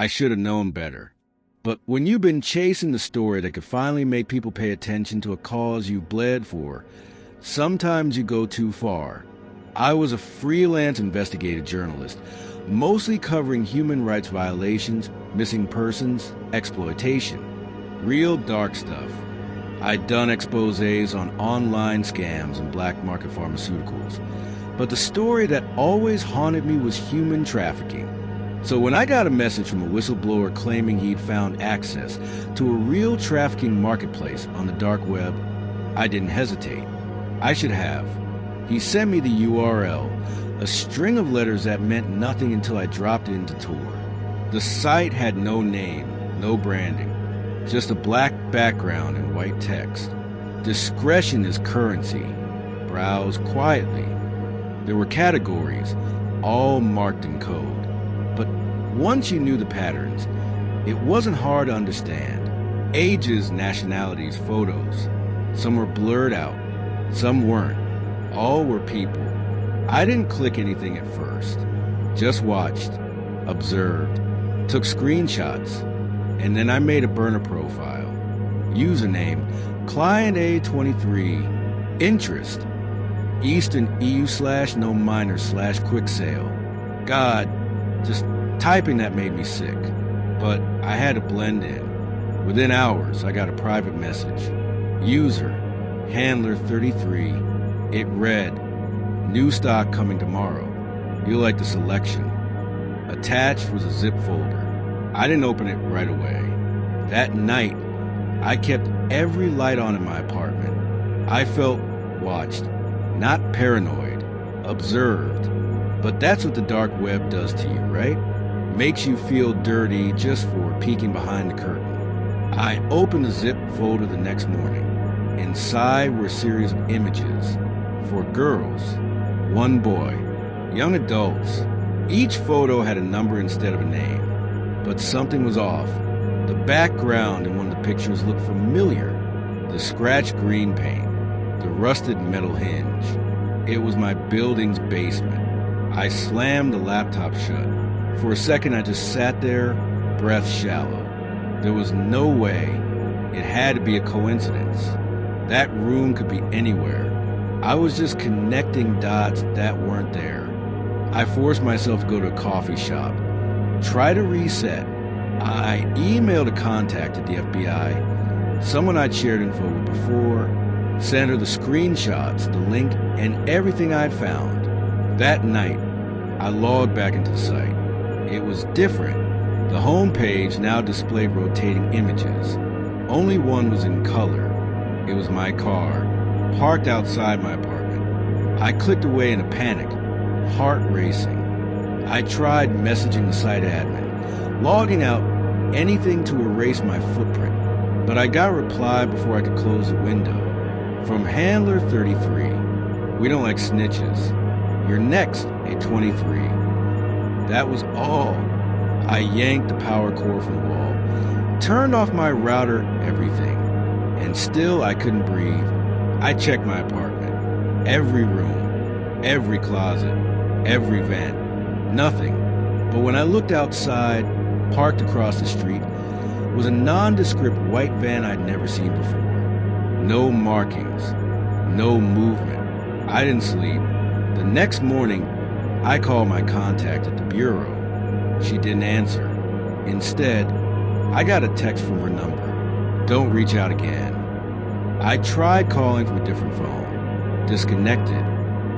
I should have known better. But when you've been chasing the story that could finally make people pay attention to a cause you bled for, sometimes you go too far. I was a freelance investigative journalist, mostly covering human rights violations, missing persons, exploitation. Real dark stuff. I'd done exposés on online scams and black market pharmaceuticals. But the story that always haunted me was human trafficking. So when I got a message from a whistleblower claiming he'd found access to a real trafficking marketplace on the dark web, I didn't hesitate. I should have. He sent me the URL, a string of letters that meant nothing until I dropped it into Tor. The site had no name, no branding, just a black background and white text. Discretion is currency. Browse quietly. There were categories, all marked in code. But once you knew the patterns, it wasn't hard to understand. Ages, nationalities, photos. Some were blurred out, some weren't. All were people. I didn't click anything at first. Just watched, observed, took screenshots, and then I made a burner profile. Username, Client A23. Interest, Eastern EU/no minor/quick sale. God, just typing that made me sick. But I had to blend in. Within hours, I got a private message. User, Handler33. It read, new stock coming tomorrow. You'll like the selection. Attached was a zip folder. I didn't open it right away. That night, I kept every light on in my apartment. I felt watched, not paranoid, observed. But that's what the dark web does to you, right? Makes you feel dirty just for peeking behind the curtain. I opened the zip folder the next morning. Inside were a series of images. 4 girls, 1 boy, young adults. Each photo had a number instead of a name. But something was off. The background in one of the pictures looked familiar. The scratched green paint, the rusted metal hinge. It was my building's basement. I slammed the laptop shut. For a second, I just sat there, breath shallow. There was no way. It had to be a coincidence. That room could be anywhere. I was just connecting dots that weren't there. I forced myself to go to a coffee shop. Try to reset. I emailed a contact at the FBI, someone I'd shared info with before, sent her the screenshots, the link, and everything I'd found. That night, I logged back into the site. It was different. The home page now displayed rotating images. Only one was in color. It was my car, parked outside my apartment. I clicked away in a panic, heart racing. I tried messaging the site admin, logging out anything to erase my footprint, but I got a reply before I could close the window. From Handler33, we don't like snitches. You're next, A23. That was all. I yanked the power cord from the wall, turned off my router, everything, and still I couldn't breathe. I checked my apartment, every room, every closet, every vent, nothing. But when I looked outside, parked across the street, was a nondescript white van I'd never seen before. No markings, no movement. I didn't sleep. The next morning, I called my contact at the bureau. She didn't answer. Instead, I got a text from her number. Don't reach out again. I tried calling from a different phone. Disconnected.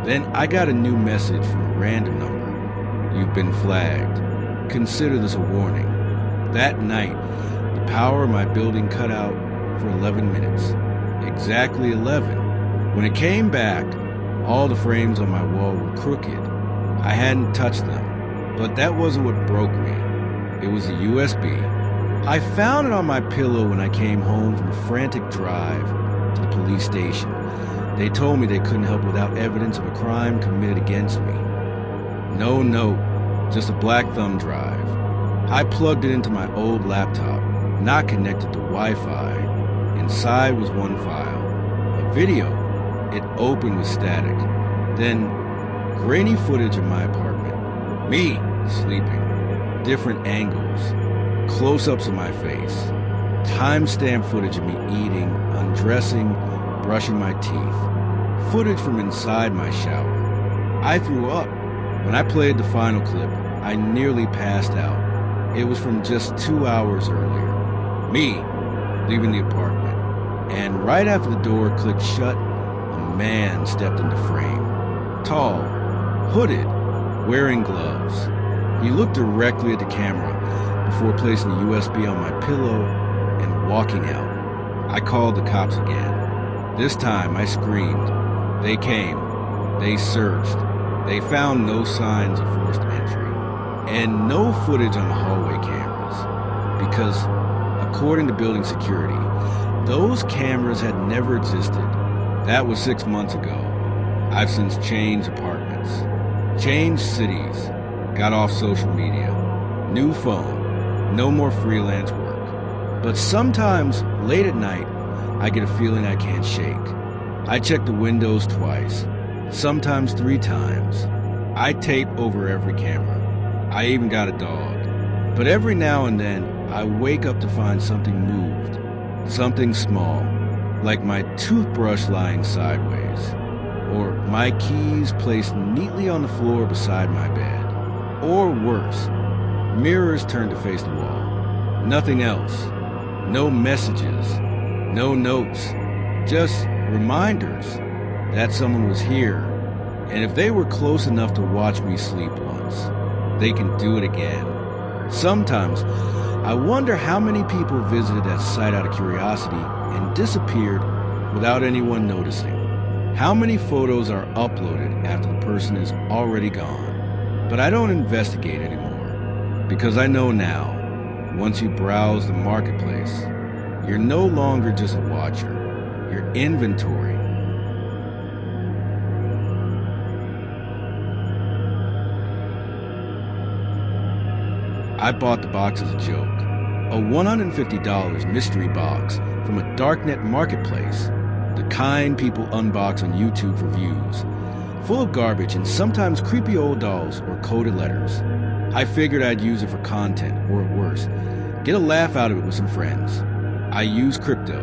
Then I got a new message from a random number. You've been flagged. Consider this a warning. That night, the power of my building cut out for 11 minutes. Exactly 11. When it came back, all the frames on my wall were crooked. I hadn't touched them, but that wasn't what broke me. It was a USB. I found it on my pillow when I came home from a frantic drive to the police station. They told me they couldn't help without evidence of a crime committed against me. No note, just a black thumb drive. I plugged it into my old laptop, not connected to Wi-Fi. Inside was one file, a video. It opened with static. Then, grainy footage of my apartment. Me, sleeping. Different angles. close-ups of my face, time-stamped footage of me eating, undressing, brushing my teeth, footage from inside my shower. I threw up. When I played the final clip, I nearly passed out. It was from just 2 hours earlier. Me, leaving the apartment. And right after the door clicked shut, a man stepped into frame. Tall, hooded, wearing gloves. He looked directly at the camera before placing the USB on my pillow and walking out. I called the cops again. This time I screamed. They came. They searched. They found no signs of forced entry and no footage on the hallway cameras because, according to building security, those cameras had never existed. That was 6 months ago. I've since changed apartments, changed cities, got off social media, new phone, no more freelance work. But sometimes, late at night, I get a feeling I can't shake. I check the windows twice, sometimes 3 times. I tape over every camera. I even got a dog. But every now and then, I wake up to find something moved. Something small, like my toothbrush lying sideways, or my keys placed neatly on the floor beside my bed. Or worse, mirrors turned to face the wall. Nothing else. No messages. No notes. Just reminders that someone was here, and if they were close enough to watch me sleep once, they can do it again. Sometimes, I wonder how many people visited that site out of curiosity and disappeared without anyone noticing. How many photos are uploaded after the person is already gone? But I don't investigate anymore, because I know now, once you browse the marketplace, you're no longer just a watcher, you're inventory. I bought the box as a joke. A $150 mystery box from a darknet marketplace. The kind people unbox on YouTube for views. Full of garbage and sometimes creepy old dolls or coded letters. I figured I'd use it for content, or at worst, get a laugh out of it with some friends. I used crypto,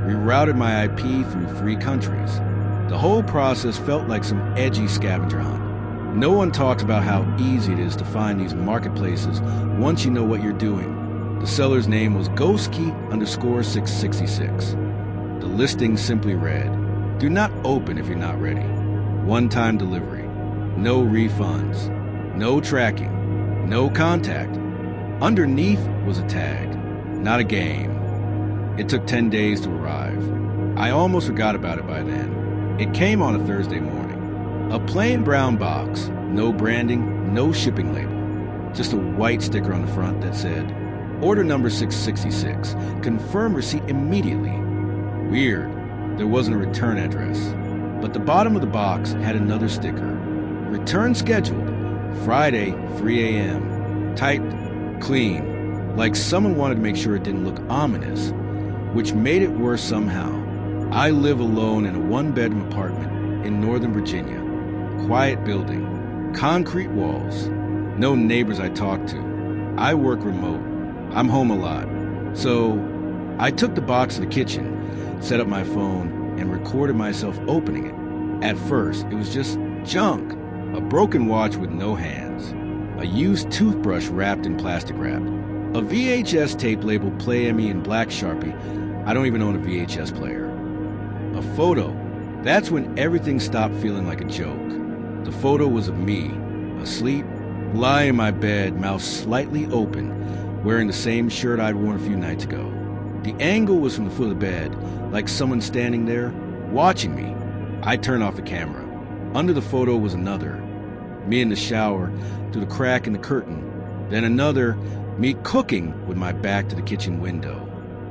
rerouted my IP through 3 countries. The whole process felt like some edgy scavenger hunt. No one talks about how easy it is to find these marketplaces once you know what you're doing. The seller's name was Ghostkey_666. The listing simply read, "Do not open if you're not ready. One-time delivery. No refunds. No tracking. No contact." Underneath was a tag, not a game. It took 10 days to arrive. I almost forgot about it by then. It came on a Thursday morning. A plain brown box, no branding, no shipping label. Just a white sticker on the front that said, "Order number 666. Confirm receipt immediately." Weird, there wasn't a return address. But the bottom of the box had another sticker. "Return scheduled, Friday, 3 a.m. Typed, clean, like someone wanted to make sure it didn't look ominous, which made it worse somehow. I live alone in a 1-bedroom apartment in Northern Virginia. Quiet building, concrete walls, no neighbors I talk to. I work remote. I'm home a lot. So I took the box to the kitchen, set up my phone, and recorded myself opening it. At first, it was just junk. A broken watch with no hands. A used toothbrush wrapped in plastic wrap. A VHS tape labeled Play Me in black Sharpie. I don't even own a VHS player. A photo. That's when everything stopped feeling like a joke. The photo was of me, asleep, lying in my bed, mouth slightly open, wearing the same shirt I'd worn a few nights ago. The angle was from the foot of the bed, like someone standing there, watching me. I turned off the camera. Under the photo was another, me in the shower, through the crack in the curtain. Then another, me cooking with my back to the kitchen window.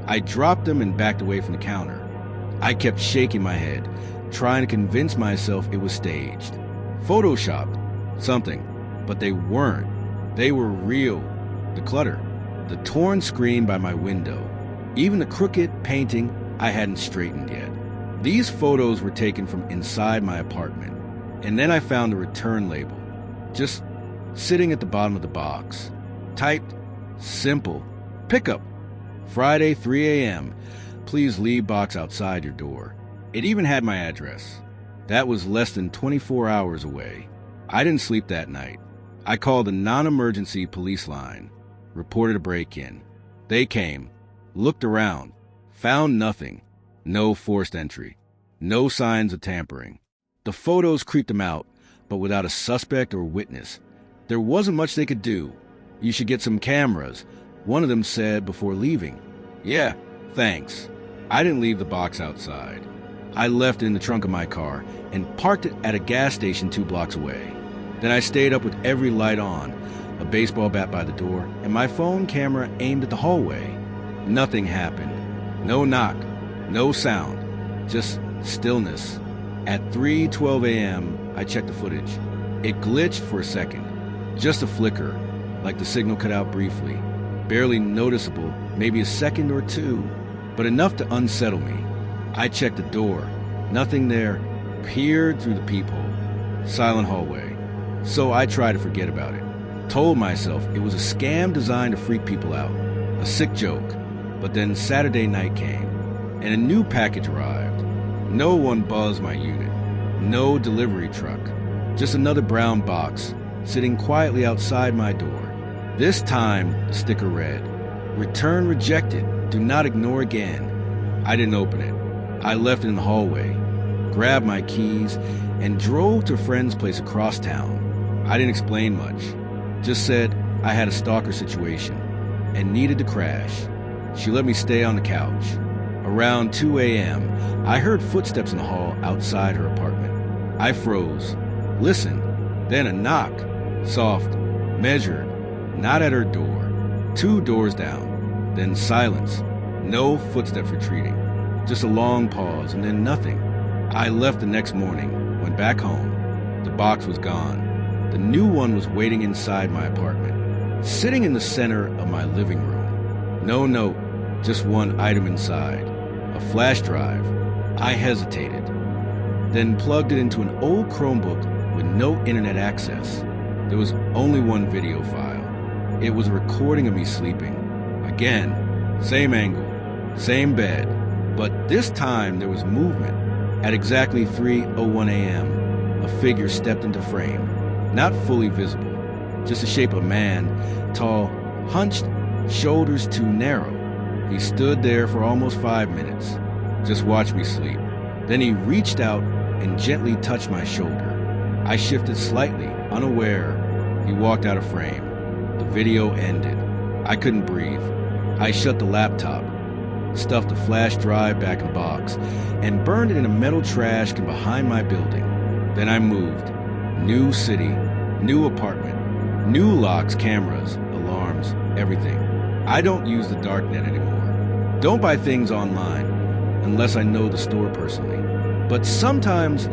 I dropped them and backed away from the counter. I kept shaking my head, trying to convince myself it was staged. Photoshopped, something, but they weren't. They were real. The clutter, the torn screen by my window, even the crooked painting I hadn't straightened yet. These photos were taken from inside my apartment, and then I found the return label, just sitting at the bottom of the box. Typed, simple, Pickup. Friday, 3 a.m. Please leave box outside your door. It even had my address. That was less than 24 hours away. I didn't sleep that night. I called the non-emergency police line, reported a break-in. They came, looked around, found nothing. No forced entry. No signs of tampering. The photos creeped them out, but without a suspect or witness. There wasn't much they could do. You should get some cameras, one of them said before leaving. Yeah, thanks. I didn't leave the box outside. I left it in the trunk of my car and parked it at a gas station 2 blocks away. Then I stayed up with every light on, a baseball bat by the door, and my phone camera aimed at the hallway. Nothing happened. No knock, no sound, just stillness. At 3:12 a.m., I checked the footage. It glitched for a second, just a flicker, like the signal cut out briefly. Barely noticeable, maybe a second or two, but enough to unsettle me. I checked the door. Nothing there. Peered through the peephole. Silent hallway. So I tried to forget about it. Told myself it was a scam designed to freak people out. A sick joke. But then Saturday night came, and a new package arrived. No one buzzed my unit. No delivery truck. Just another brown box, sitting quietly outside my door. This time, the sticker read, "Return rejected. Do not ignore again." I didn't open it. I left it in the hallway, grabbed my keys, and drove to a friend's place across town. I didn't explain much. Just said I had a stalker situation and needed to crash. She let me stay on the couch. Around 2 a.m., I heard footsteps in the hall outside her apartment. I froze, listened, then a knock, soft, measured, not at her door, 2 doors down, then silence, no footsteps retreating, just a long pause and then nothing. I left the next morning, went back home. The box was gone. The new one was waiting inside my apartment, sitting in the center of my living room. No note, just one item inside, a flash drive. I hesitated, then plugged it into an old Chromebook with no internet access. There was only one video file. It was a recording of me sleeping. Again, same angle, same bed, but this time there was movement. At exactly 3:01 a.m., a figure stepped into frame, not fully visible, just the shape of a man, tall, hunched, shoulders too narrow. He stood there for almost 5 minutes, just watched me sleep. Then he reached out and gently touched my shoulder. I shifted slightly, unaware. He walked out of frame. The video ended. I couldn't breathe. I shut the laptop, stuffed the flash drive back in the box, and burned it in a metal trash can behind my building. Then I moved. New city, new apartment, new locks, cameras, alarms, everything. I don't use the darknet anymore. Don't buy things online unless I know the store personally. But sometimes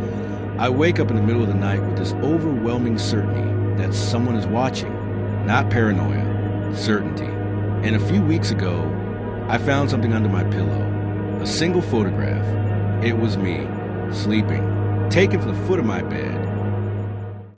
I wake up in the middle of the night with this overwhelming certainty that someone is watching. Not paranoia, certainty. And a few weeks ago, I found something under my pillow. A single photograph. It was me, sleeping, taken from the foot of my bed.